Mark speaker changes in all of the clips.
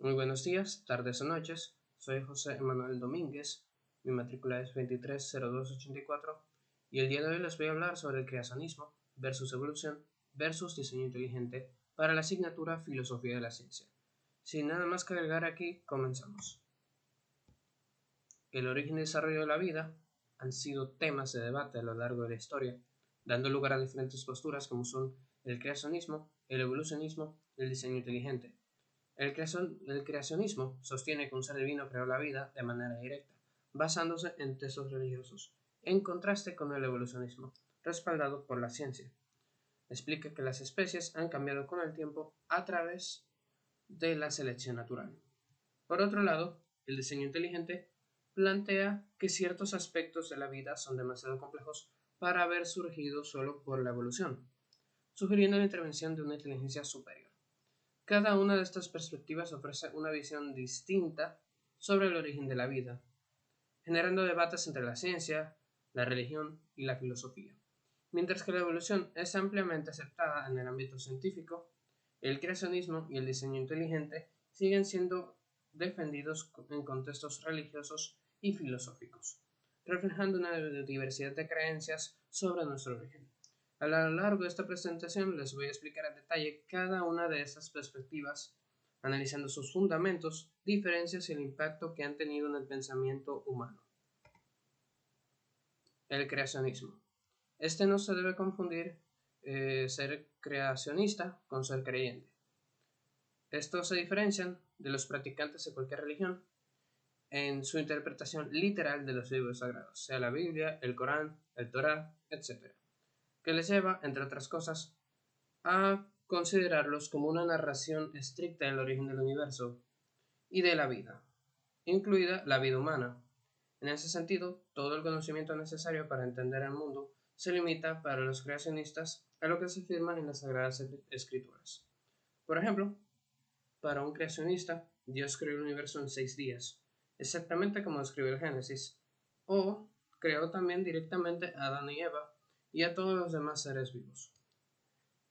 Speaker 1: Muy buenos días, tardes o noches. Soy José Emanuel Domínguez, mi matrícula es 230284 y el día de hoy les voy a hablar sobre el creacionismo versus evolución versus diseño inteligente para la asignatura Filosofía de la Ciencia. Sin nada más que agregar aquí, comenzamos. El origen y desarrollo de la vida han sido temas de debate a lo largo de la historia, dando lugar a diferentes posturas como son el creacionismo, el evolucionismo y el diseño inteligente. El creacionismo sostiene que un ser divino creó la vida de manera directa, basándose en textos religiosos, en contraste con el evolucionismo, respaldado por la ciencia. Explica que las especies han cambiado con el tiempo a través de la selección natural. Por otro lado, el diseño inteligente plantea que ciertos aspectos de la vida son demasiado complejos para haber surgido solo por la evolución, sugiriendo la intervención de una inteligencia superior. Cada una de estas perspectivas ofrece una visión distinta sobre el origen de la vida, generando debates entre la ciencia, la religión y la filosofía. Mientras que la evolución es ampliamente aceptada en el ámbito científico, el creacionismo y el diseño inteligente siguen siendo defendidos en contextos religiosos y filosóficos, reflejando una diversidad de creencias sobre nuestro origen. A lo largo de esta presentación les voy a explicar en detalle cada una de estas perspectivas, analizando sus fundamentos, diferencias y el impacto que han tenido en el pensamiento humano. El creacionismo. Este no se debe confundir ser creacionista con ser creyente. Estos se diferencian de los practicantes de cualquier religión en su interpretación literal de los libros sagrados, sea la Biblia, el Corán, el Torá, etc., que les lleva, entre otras cosas, a considerarlos como una narración estricta del origen del universo y de la vida, incluida la vida humana. En ese sentido, todo el conocimiento necesario para entender el mundo se limita para los creacionistas a lo que se afirma en las Sagradas Escrituras. Por ejemplo, para un creacionista, Dios creó el universo en 6 días, exactamente como describe el Génesis, o creó también directamente a Adán y Eva y a todos los demás seres vivos.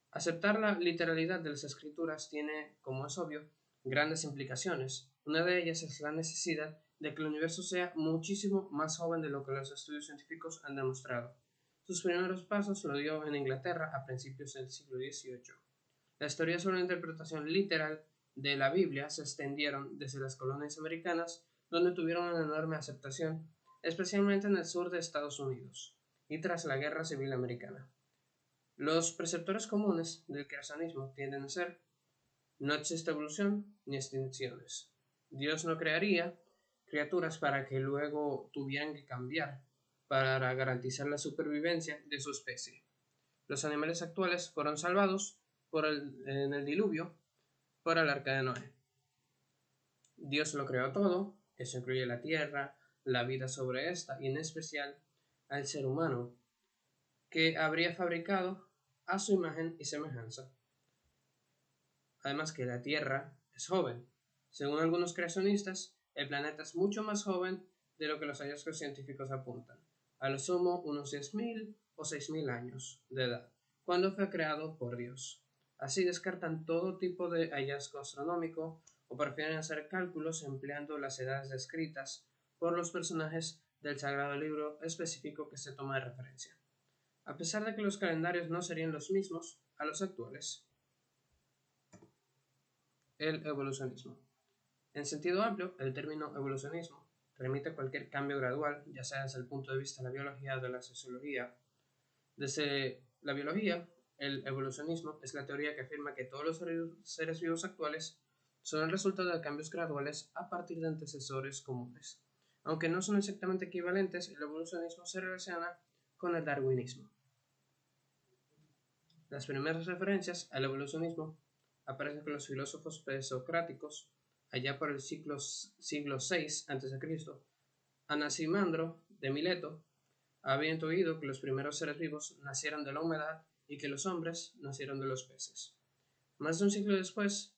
Speaker 1: Aceptar la literalidad de las escrituras tiene, como es obvio, grandes implicaciones. Una de ellas es la necesidad de que el universo sea muchísimo más joven de lo que los estudios científicos han demostrado. Sus primeros pasos lo dio en Inglaterra a principios del siglo XVIII. Las teorías sobre la interpretación literal de la Biblia se extendieron desde las colonias americanas, donde tuvieron una enorme aceptación, especialmente en el sur de Estados Unidos, y tras la Guerra Civil Americana. Los preceptores comunes del creacionismo tienden a ser: no existe evolución ni extinciones. Dios no crearía criaturas para que luego tuvieran que cambiar para garantizar la supervivencia de su especie. Los animales actuales fueron salvados en el diluvio por el arca de Noé. Dios lo creó todo, eso incluye la tierra, la vida sobre esta y en especial al ser humano, que habría fabricado a su imagen y semejanza. Además que la Tierra es joven. Según algunos creacionistas, el planeta es mucho más joven de lo que los hallazgos científicos apuntan, a lo sumo unos 10.000 o 6.000 años de edad, cuando fue creado por Dios. Así descartan todo tipo de hallazgo astronómico o prefieren hacer cálculos empleando las edades descritas por los personajes del sagrado libro específico que se toma de referencia, a pesar de que los calendarios no serían los mismos a los actuales. El evolucionismo. En sentido amplio, el término evolucionismo remite a cualquier cambio gradual, ya sea desde el punto de vista de la biología o de la sociología. Desde la biología, el evolucionismo es la teoría que afirma que todos los seres vivos actuales son el resultado de cambios graduales a partir de antecesores comunes. Aunque no son exactamente equivalentes, el evolucionismo se relaciona con el darwinismo. Las primeras referencias al evolucionismo aparecen con los filósofos presocráticos allá por el siglo VI a.C. Anaximandro de Mileto había intuido que los primeros seres vivos nacieron de la humedad y que los hombres nacieron de los peces. Más de un siglo después,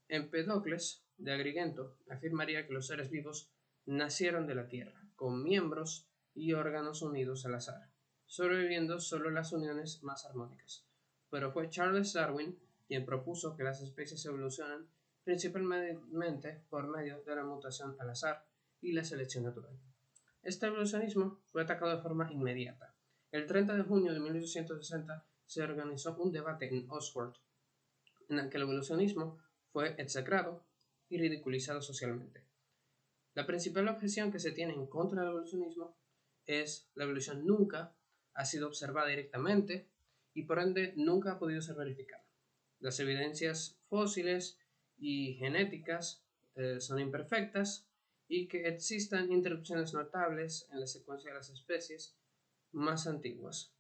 Speaker 1: Empedocles de Agrigento afirmaría que los seres vivos nacieron de la tierra, con miembros y órganos unidos al azar, sobreviviendo solo las uniones más armónicas. Pero fue Charles Darwin quien propuso que las especies evolucionan principalmente por medio de la mutación al azar y la selección natural. Este evolucionismo fue atacado de forma inmediata. El 30 de junio de 1860 se organizó un debate en Oxford en el que el evolucionismo fue execrado y ridiculizado socialmente. La principal objeción que se tiene en contra del evolucionismo es la evolución nunca ha sido observada directamente y por ende nunca ha podido ser verificada. Las evidencias fósiles y genéticas son imperfectas y que existan interrupciones notables en la secuencia de las especies más antiguas.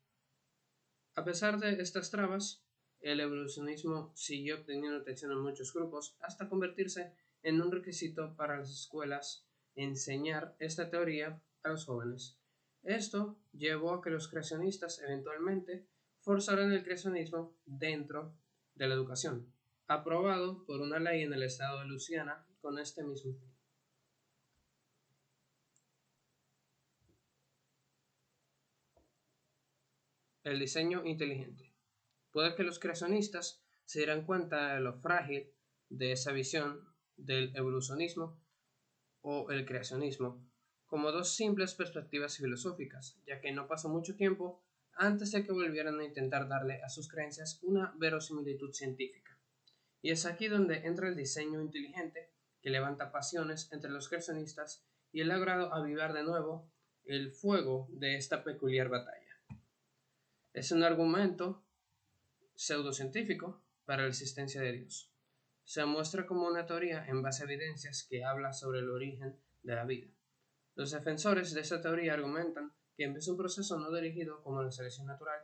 Speaker 1: A pesar de estas trabas, el evolucionismo siguió obteniendo atención en muchos grupos hasta convertirse en un requisito para las escuelas enseñar esta teoría a los jóvenes. Esto llevó a que los creacionistas eventualmente forzaran el creacionismo dentro de la educación, aprobado por una ley en el estado de Luisiana con este mismo fin. El diseño inteligente. Puede que los creacionistas se dieran cuenta de lo frágil de esa visión del evolucionismo o el creacionismo como dos simples perspectivas filosóficas, ya que no pasó mucho tiempo antes de que volvieran a intentar darle a sus creencias una verosimilitud científica. Y es aquí donde entra el diseño inteligente, que levanta pasiones entre los creacionistas y ha logrado avivar de nuevo el fuego de esta peculiar batalla. Es un argumento pseudocientífico para la existencia de Dios. Se muestra como una teoría en base a evidencias que habla sobre el origen de la vida. Los defensores de esta teoría argumentan que en vez de un proceso no dirigido como la selección natural,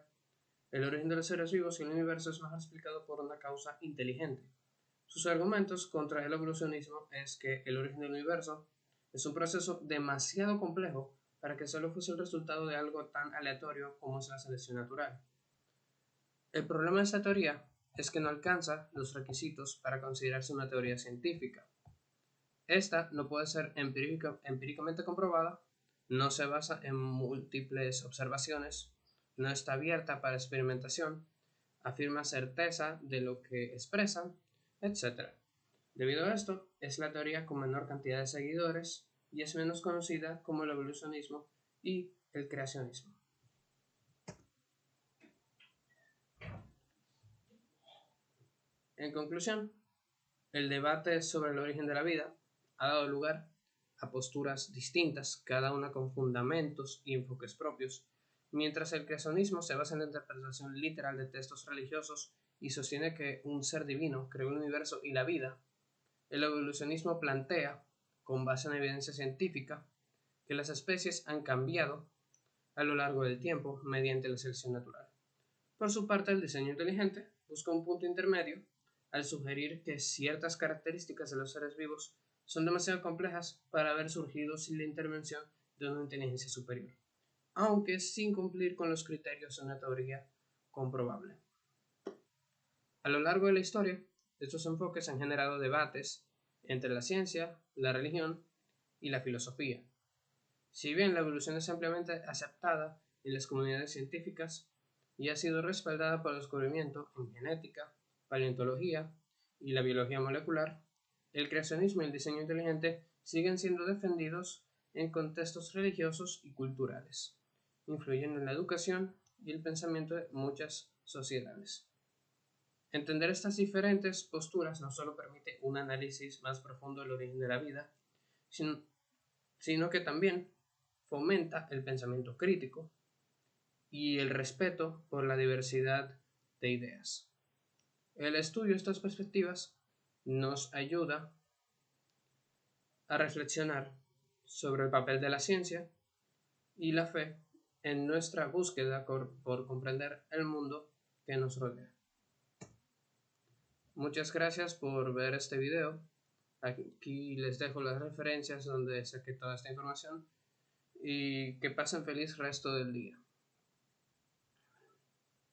Speaker 1: el origen de los seres vivos y el universo es mejor explicado por una causa inteligente. Sus argumentos contra el evolucionismo es que el origen del universo es un proceso demasiado complejo para que solo fuese el resultado de algo tan aleatorio como es la selección natural. El problema de esta teoría es que no alcanza los requisitos para considerarse una teoría científica. Esta no puede ser empíricamente comprobada, no se basa en múltiples observaciones, no está abierta para experimentación, afirma certeza de lo que expresan, etc. Debido a esto, es la teoría con menor cantidad de seguidores y es menos conocida como el evolucionismo y el creacionismo. En conclusión, el debate sobre el origen de la vida ha dado lugar a posturas distintas, cada una con fundamentos y enfoques propios. Mientras el creacionismo se basa en la interpretación literal de textos religiosos y sostiene que un ser divino creó el universo y la vida, el evolucionismo plantea, con base en evidencia científica, que las especies han cambiado a lo largo del tiempo mediante la selección natural. Por su parte, el diseño inteligente busca un punto intermedio al sugerir que ciertas características de los seres vivos son demasiado complejas para haber surgido sin la intervención de una inteligencia superior, aunque sin cumplir con los criterios de una teoría comprobable. A lo largo de la historia, estos enfoques han generado debates entre la ciencia, la religión y la filosofía. Si bien la evolución es ampliamente aceptada en las comunidades científicas y ha sido respaldada por el descubrimiento en genética, paleontología y la biología molecular, el creacionismo y el diseño inteligente siguen siendo defendidos en contextos religiosos y culturales, influyendo en la educación y el pensamiento de muchas sociedades. Entender estas diferentes posturas no solo permite un análisis más profundo del origen de la vida, sino que también fomenta el pensamiento crítico y el respeto por la diversidad de ideas. El estudio de estas perspectivas nos ayuda a reflexionar sobre el papel de la ciencia y la fe en nuestra búsqueda por comprender el mundo que nos rodea. Muchas gracias por ver este video. Aquí les dejo las referencias donde saqué toda esta información y que pasen feliz resto del día.